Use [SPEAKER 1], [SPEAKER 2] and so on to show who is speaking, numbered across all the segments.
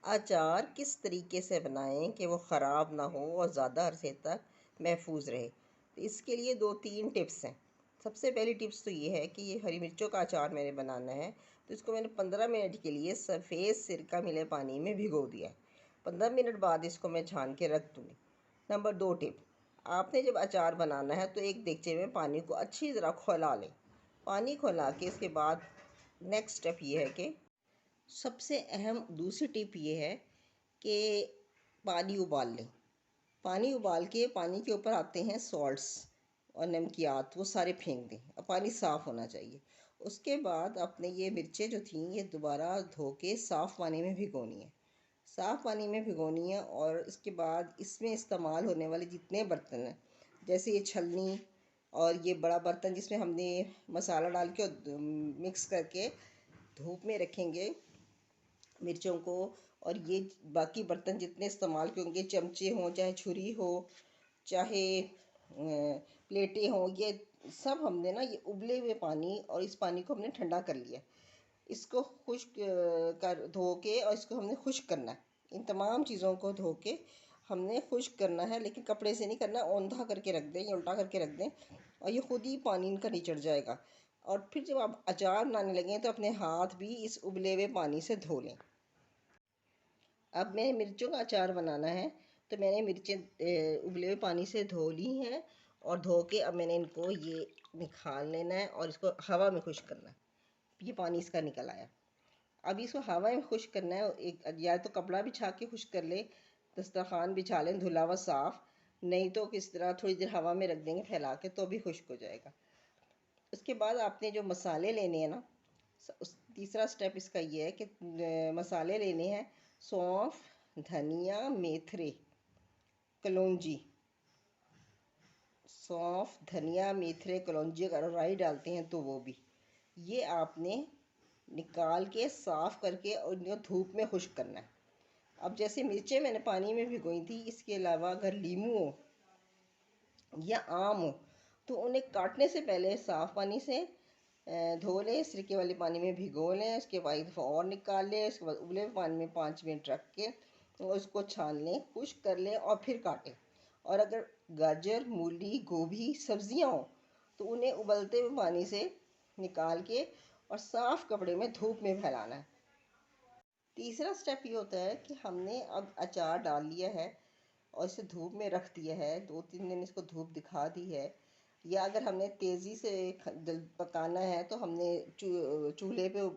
[SPEAKER 1] अचार किस तरीके से बनाएं कि वो ख़राब ना हो और ज़्यादा अरसे तक महफूज रहे। तो इसके लिए दो तीन टिप्स हैं। सबसे पहली टिप्स तो ये है कि ये हरी मिर्चों का अचार मैंने बनाना है, तो इसको मैंने 15 मिनट के लिए सफ़ेद सिरका मिले पानी में भिगो दिया है। 15 मिनट बाद इसको मैं छान के रख दूँगी। नंबर दो टिप, आपने जब अचार बनाना है तो एक देगचे में पानी को अच्छी तरह खौला लें। पानी खौला के इसके बाद नेक्स्ट स्टेप ये है कि सबसे अहम दूसरी टिप ये है कि पानी उबाल लें। पानी उबाल के पानी के ऊपर आते हैं सॉल्ट्स और नमकियात, वो सारे फेंक दें और पानी साफ़ होना चाहिए। उसके बाद अपने ये मिर्चें जो थीं ये दोबारा धो के साफ़ पानी में भिगोनी है। साफ़ पानी में भिगोनी है और इसके बाद इसमें इस्तेमाल होने वाले जितने बर्तन हैं, जैसे ये छलनी और ये बड़ा बर्तन जिसमें हमने मसाला डाल के मिक्स करके धूप में रखेंगे मिर्चों को, और ये बाकी बर्तन जितने इस्तेमाल के होंगे, चमचे हों चाहे छुरी हो चाहे प्लेटें हों, ये सब हमने ना ये उबले हुए पानी और इस पानी को हमने ठंडा कर लिया। इसको खुश्क कर धो के और इसको हमने खुश्क करना है। इन तमाम चीज़ों को धो के हमने खुश्क करना है, लेकिन कपड़े से नहीं करना, औंधा करके रख दें या उल्टा करके रख दें और ये खुद ही पानी इनका निचड़ जाएगा। और फिर जब आप अचार बनाने लगें तो अपने हाथ भी इस उबले हुए पानी से धो लें। अब मैं मिर्चों का अचार बनाना है, तो मैंने मिर्चें उबले हुए पानी से धो ली हैं और धो के अब मैंने इनको ये निकाल लेना है और इसको हवा में खुश्क करना है। ये पानी इसका निकल आया। अब इसको हवा में खुश्क करना है, एक या तो कपड़ा बिछा के खुश्क कर ले, दस्तरखान बिछा लें धुला हुआ साफ़, नहीं तो किस तरह थोड़ी देर हवा में रख देंगे फैला के तो भी खुश्क हो जाएगा। उसके बाद आपने जो मसाले लेने हैं ना, तीसरा स्टेप इसका ये है कि मसाले लेने हैं। सौंफ, धनिया, मेथरे, कलौंजी। सौंफ, धनिया, मेथरे, कलौंजी, अगर राई डालते हैं तो वो भी, ये आपने निकाल के साफ़ करके और इनको धूप में खुश्क करना है। अब जैसे मिर्चें मैंने पानी में भिगोई थी, इसके अलावा अगर लीमू हो या आम हो तो उन्हें काटने से पहले साफ़ पानी से धो लें, सिरके वाले पानी में भिगो लें, उसके बाद एक दफ़ा और निकाल लें, उसके बाद उबले हुए पानी में 5 मिनट रख के और उसको छान लें, खुश्क कर लें और फिर काटें। और अगर गाजर, मूली, गोभी सब्जियां हों तो उन्हें उबलते हुए पानी से निकाल के और साफ़ कपड़े में धूप में फैलाना है। तीसरा स्टेप ये होता है कि हमने अब अचार डाल लिया है और इसे धूप में रख दिया है, 2-3 दिन इसको धूप दिखा दी है, या अगर हमने तेज़ी से पकाना है तो हमने चूल्हे पे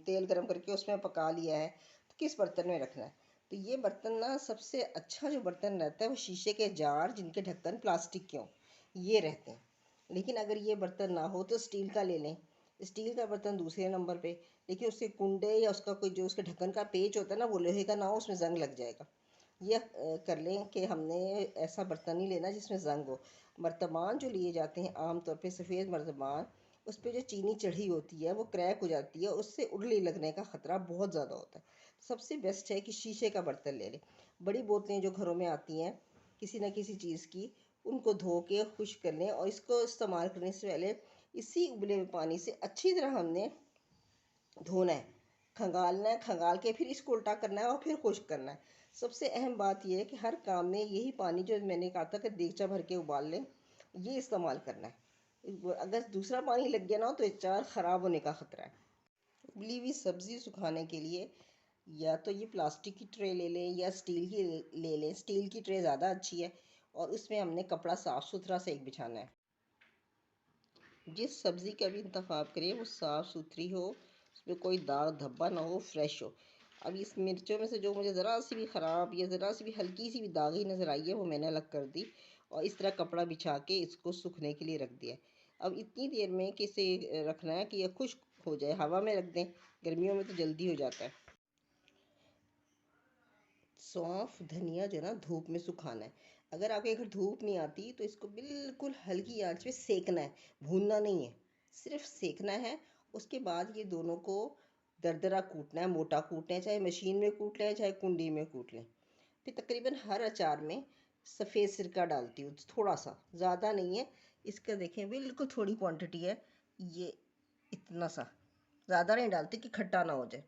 [SPEAKER 1] तेल गरम करके उसमें पका लिया है, तो किस बर्तन में रखना है। तो ये बर्तन ना, सबसे अच्छा जो बर्तन रहता है वो शीशे के जार जिनके ढक्कन प्लास्टिक के हों, ये रहते हैं। लेकिन अगर ये बर्तन ना हो तो स्टील का ले लें। स्टील का बर्तन दूसरे नंबर पे, लेकिन उसके कुंडे या उसका कोई जो उसके ढक्कन का पेच होता है ना, वो लोहे का ना हो, उसमें जंग लग जाएगा। ये कर लें कि हमने ऐसा बर्तन नहीं लेना जिसमें जंग हो। मर्तबान जो लिए जाते हैं आमतौर पे सफ़ेद मर्तबान, उस पर जो चीनी चढ़ी होती है वो क्रैक हो जाती है, उससे उड़ली लगने का ख़तरा बहुत ज़्यादा होता है। सबसे बेस्ट है कि शीशे का बर्तन ले लें। बड़ी बोतलें जो घरों में आती हैं किसी न किसी चीज़ की, उनको धो के खुश्क कर लें और इसको इस्तेमाल करने से पहले इसी उबले हुए पानी से अच्छी तरह हमने धोना है, खंगालना है, खंगाल के फिर इसको उल्टा करना है और फिर खुश्क करना है। सबसे अहम बात यह है कि हर काम में यही पानी जो मैंने कहा था कि देगचा भर के उबाल लें, ये इस्तेमाल करना है। अगर दूसरा पानी लग गया ना तो अचार ख़राब होने का ख़तरा है। उबली हुई सब्ज़ी सुखाने के लिए या तो ये प्लास्टिक की ट्रे ले लें या स्टील की ले लें। स्टील की ट्रे ज़्यादा अच्छी है और उसमें हमने कपड़ा साफ़ सुथरा सेक बिछाना है। जिस सब्ज़ी का भी इंतखाब करें वो साफ़ सुथरी हो, उसमें कोई दाग धब्बा ना हो, फ्रेश हो। अब इस मिर्चों में से जो मुझे ज़रा सी भी ख़राब या ज़रा सी भी हल्की सी भी दागी नज़र आई है वो मैंने अलग कर दी और इस तरह कपड़ा बिछा के इसको सूखने के लिए रख दिया। अब इतनी देर में कि इसे रखना है कि यह खुश्क हो जाए, हवा में रख दें, गर्मियों में तो जल्दी हो जाता है। सौंफ, धनिया जो है ना धूप में सुखाना है। अगर आपके घर धूप नहीं आती तो इसको बिल्कुल हल्की आंच पे सेकना है, भूनना नहीं है, सिर्फ सेकना है। उसके बाद ये दोनों को दरदरा कूटना है, मोटा कूटना है, चाहे मशीन में कूट लें चाहे कुंडी में कूट लें। फिर तकरीबन हर अचार में सफ़ेद सिरका डालती हूँ, थोड़ा सा, ज़्यादा नहीं है। इसका देखें बिल्कुल थोड़ी क्वांटिटी है, ये इतना सा, ज़्यादा नहीं डालती कि खट्टा ना हो जाए।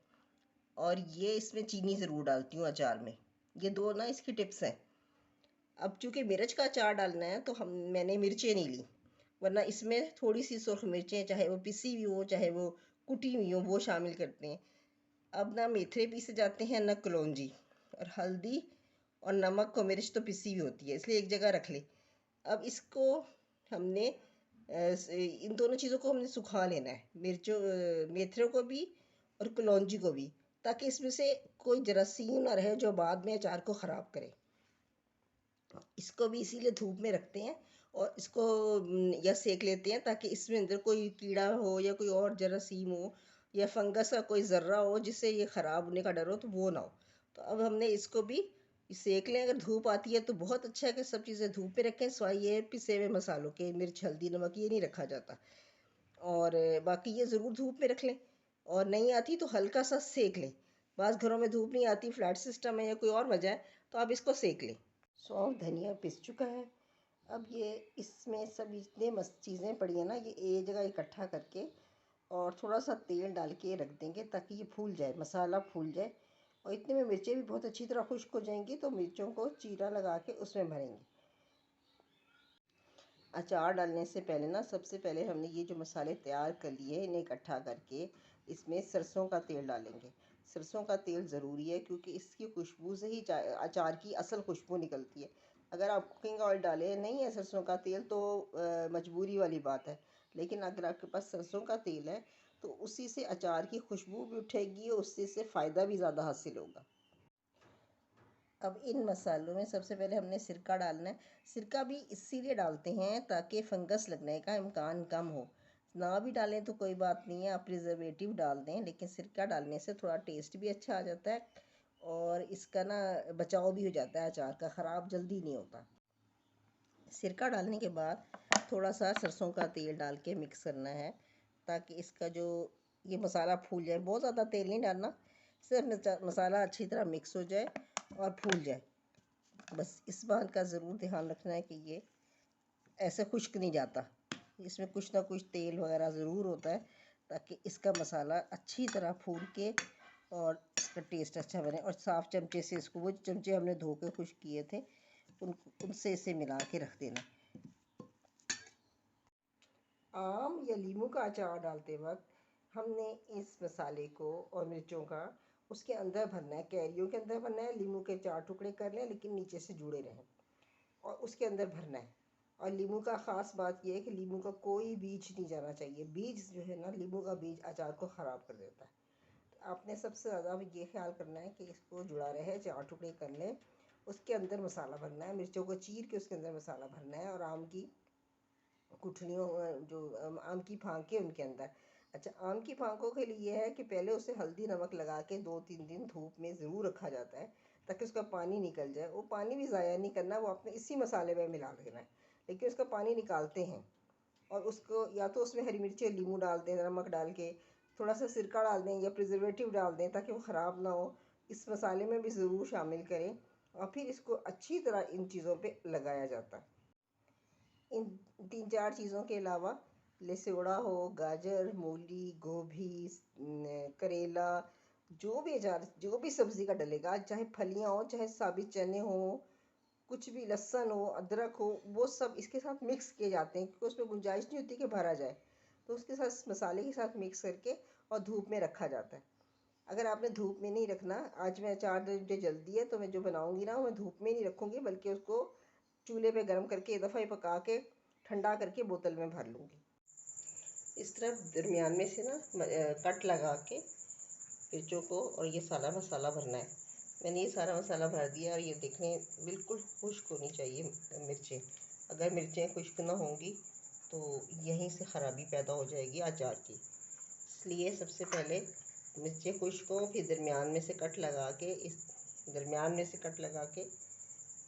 [SPEAKER 1] और ये इसमें चीनी ज़रूर डालती हूँ अचार में। ये दो ना इसकी टिप्स हैं। अब चूँकि मिर्च का अचार डालना है तो मैंने मिर्चें नहीं ली, वरना इसमें थोड़ी सी सुर्ख मिर्चें, चाहे वो पिसी हुई हो चाहे वो कुटी हुई हो, वो शामिल करते हैं। अब ना मेथरे पीसे जाते हैं ना कलौंजी, और हल्दी और नमक को मिर्च तो पिसी हुई होती है, इसलिए एक जगह रख ले। अब इसको हमने इन दोनों चीज़ों को हमने सुखा लेना है, मेथरों को भी और कलौंजी को भी, ताकि इसमें से कोई जरासीम ना रहे जो बाद में अचार को ख़राब करे। इसको भी इसीलिए धूप में रखते हैं और इसको या सेक लेते हैं, ताकि इसमें अंदर कोई कीड़ा हो या कोई और जरासीम हो या फंगस का कोई ज़र्रा हो जिससे ये ख़राब होने का डर हो, तो वो ना हो। तो अब हमने इसको भी सेक लें। अगर धूप आती है तो बहुत अच्छा है कि सब चीज़ें धूप पे रखें, सिवाय ये पिसे हुए मसालों के, मिर्च हल्दी नमक, ये नहीं रखा जाता। और बाकी ये ज़रूर धूप में रख लें, और नहीं आती तो हल्का सा सेक लें। बाज़ घरों में धूप नहीं आती, फ्लैट सिस्टम है या कोई और वजह है, तो आप इसको सेक लें। सौंफ धनिया पिस चुका है। अब ये इसमें सब इतने मस्त चीज़ें पड़ी हैं ना, ये एक जगह इकट्ठा करके और थोड़ा सा तेल डाल के रख देंगे ताकि ये फूल जाए, मसाला फूल जाए। और इतने में मिर्चें भी बहुत अच्छी तरह खुश्क हो जाएंगी, तो मिर्चों को चीरा लगा के उसमें भरेंगे। अचार डालने से पहले ना, सबसे पहले हमने ये जो मसाले तैयार कर लिए इन्हें इकट्ठा करके इसमें सरसों का तेल डालेंगे। सरसों का तेल ज़रूरी है क्योंकि इसकी खुशबू से ही अचार की असल खुशबू निकलती है। अगर आप कुकिंग ऑयल डालें, नहीं है सरसों का तेल, तो मजबूरी वाली बात है। लेकिन अगर आपके पास सरसों का तेल है तो उसी से अचार की खुशबू भी उठेगी और उससे फ़ायदा भी ज़्यादा हासिल होगा। अब इन मसालों में सबसे पहले हमने सिरका डालना है। सिरका भी इसीलिए डालते हैं ताकि फंगस लगने का इम्कान कम हो। ना भी डालें तो कोई बात नहीं है, आप प्रिजर्वेटिव डाल दें, लेकिन सिरका डालने से थोड़ा टेस्ट भी अच्छा आ जाता है और इसका ना बचाव भी हो जाता है, अचार का ख़राब जल्दी नहीं होता। सिरका डालने के बाद थोड़ा सा सरसों का तेल डाल के मिक्स करना है, ताकि इसका जो ये मसाला फूल जाए। बहुत ज़्यादा तेल नहीं डालना, सिर्फ मसाला अच्छी तरह मिक्स हो जाए और फूल जाए। बस इस बात का ज़रूर ध्यान रखना है कि ये ऐसे खुश्क नहीं जाता, इसमें कुछ ना कुछ तेल वगैरह ज़रूर होता है, ताकि इसका मसाला अच्छी तरह फूल के और इसका टेस्ट अच्छा बने। और साफ़ चमचे से इसको, वो चमचे हमने धो के खुश्क किए थे, उनसे इसे मिला के रख देना। आम या नींबू का अचार डालते वक्त हमने इस मसाले को और मिर्चों का उसके अंदर भरना है, कैरियों के अंदर भरना है। नींबू के 4 टुकड़े कर लें, लेकिन नीचे से जुड़े रहें, और उसके अंदर भरना है। और नींबू का ख़ास बात यह है कि नींबू का कोई बीज नहीं जाना चाहिए। बीज जो है ना, नींबू का बीज अचार को ख़राब कर देता है। तो आपने सबसे ज़्यादा ये ख्याल करना है कि इसको जुड़ा रहे, 4 टुकड़े कर लें, उसके अंदर मसाला भरना है। मिर्चों को चीर के उसके अंदर मसाला भरना है, और आम की गुठलियों, जो आम की फांकें उनके अंदर। अच्छा, आम की फांकों के लिए है कि पहले उसे हल्दी नमक लगा के 2-3 दिन धूप में ज़रूर रखा जाता है, ताकि उसका पानी निकल जाए। वो पानी भी ज़ाया नहीं करना, वो आपने इसी मसाले में मिला देना है। लेकिन उसका पानी निकालते हैं, और उसको या तो उसमें हरी मिर्ची नींबू डाल दें, नमक डाल के, थोड़ा सा सिरका डाल दें या प्रिजर्वेटिव डाल दें ताकि वो ख़राब ना हो। इस मसाले में भी ज़रूर शामिल करें, और फिर इसको अच्छी तरह इन चीज़ों पे लगाया जाता है। इन 3-4 चीज़ों के अलावा लसोड़ा हो, गाजर, मूली, गोभी, करेला, जो भी अचार, जो भी सब्ज़ी का डलेगा, चाहे फलियाँ हो चाहे साबित चने हो, कुछ भी, लहसुन हो, अदरक हो, वो सब इसके साथ मिक्स किए जाते हैं, क्योंकि उसमें गुंजाइश नहीं होती कि भरा जाए। तो उसके साथ, मसाले के साथ मिक्स करके और धूप में रखा जाता है। अगर आपने धूप में नहीं रखना, आज मैं अचार, मुझे जल्दी है तो मैं जो बनाऊंगी ना, मैं धूप में नहीं रखूँगी, बल्कि उसको चूल्हे पे गर्म करके एक दफ़ा ही पका के ठंडा करके बोतल में भर लूँगी। इस तरफ दरमियान में से ना कट लगा के मिर्चों को, और ये सारा मसाला भरना है। मैंने ये सारा मसाला भर दिया, और ये देखने बिल्कुल खुश्क होनी चाहिए मिर्चें। अगर मिर्चें खुश्क ना होंगी तो यहीं से ख़राबी पैदा हो जाएगी अचार की। इसलिए सबसे पहले मिर्चें खुश्क हो, फिर दरमियान में से कट लगा के, इस दरमियान में से कट लगा के,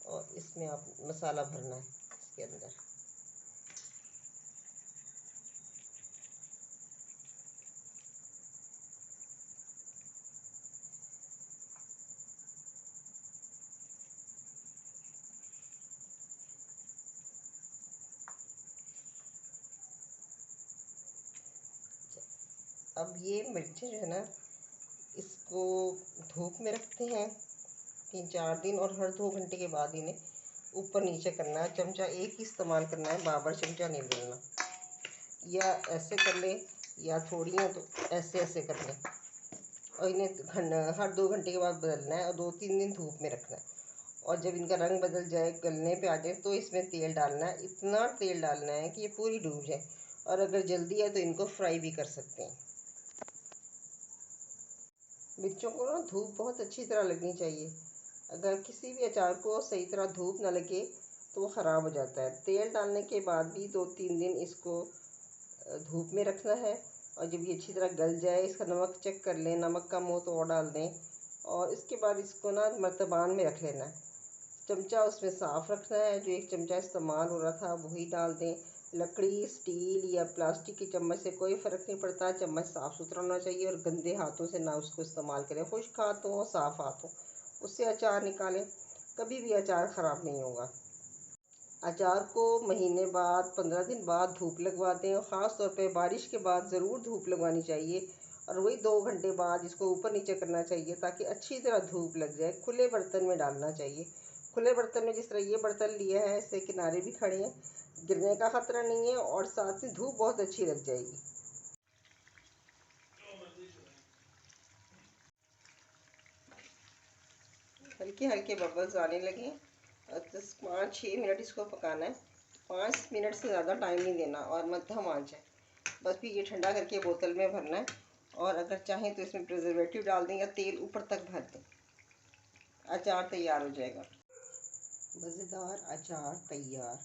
[SPEAKER 1] और इसमें आप मसाला भरना है इसके अंदर। अब ये मिर्चें जो है ना, इस इसको धूप में रखते हैं 3-4 दिन, और हर 2 घंटे के बाद इन्हें ऊपर नीचे करना है। चमचा एक ही इस्तेमाल करना है, बार चमचा नहीं बेलना। या ऐसे कर ले, या थोड़ी हैं तो ऐसे ऐसे कर लें, और इन्हें हर 2 घंटे के बाद बदलना है और 2-3 दिन धूप में रखना है। और जब इनका रंग बदल जाए, गलने पे आ जाए, तो इसमें तेल डालना है। इतना तेल डालना है कि ये पूरी डूब जाए, और अगर जल्दी है तो इनको फ्राई भी कर सकते हैं। मिर्चों को ना धूप बहुत अच्छी तरह लगनी चाहिए। अगर किसी भी अचार को सही तरह धूप ना लगे तो वो ख़राब हो जाता है। तेल डालने के बाद भी 2-3 दिन इसको धूप में रखना है, और जब ये अच्छी तरह गल जाए, इसका नमक चेक कर लें, नमक कम हो तो और डाल दें, और इसके बाद इसको ना मर्तबान में रख लेना है। चमचा उसमें साफ़ रखना है, जो एक चमचा इस्तेमाल हो रहा था वही डाल दें। लकड़ी, स्टील या प्लास्टिक की चम्मच से कोई फ़र्क नहीं पड़ता, चम्मच साफ़ सुथरा होना चाहिए, और गंदे हाथों से ना उसको इस्तेमाल करें। खुश्क हाथ हो, साफ़ हाथ हो, उससे अचार निकालें, कभी भी अचार ख़राब नहीं होगा। अचार को महीने बाद, 15 दिन बाद धूप लगवा दें, और ख़ास तौर पे बारिश के बाद ज़रूर धूप लगवानी चाहिए, और वही 2 घंटे बाद इसको ऊपर नीचे करना चाहिए ताकि अच्छी तरह धूप लग जाए। खुले बर्तन में डालना चाहिए। खुले बर्तन में जिस तरह ये बर्तन लिया है, इससे किनारे भी खड़े हैं, गिरने का ख़तरा नहीं है, और साथ में धूप बहुत अच्छी लग जाएगी। हल्के हल्के बबल्स आने लगे, और 5-6 मिनट इसको पकाना है। 5 मिनट से ज़्यादा टाइम नहीं देना, और मध्यम आंच है। बस फिर ये ठंडा करके बोतल में भरना है, और अगर चाहें तो इसमें प्रिजर्वेटिव डाल दें या तेल ऊपर तक भर दें। अचार तैयार हो जाएगा। मज़ेदार अचार तैयार।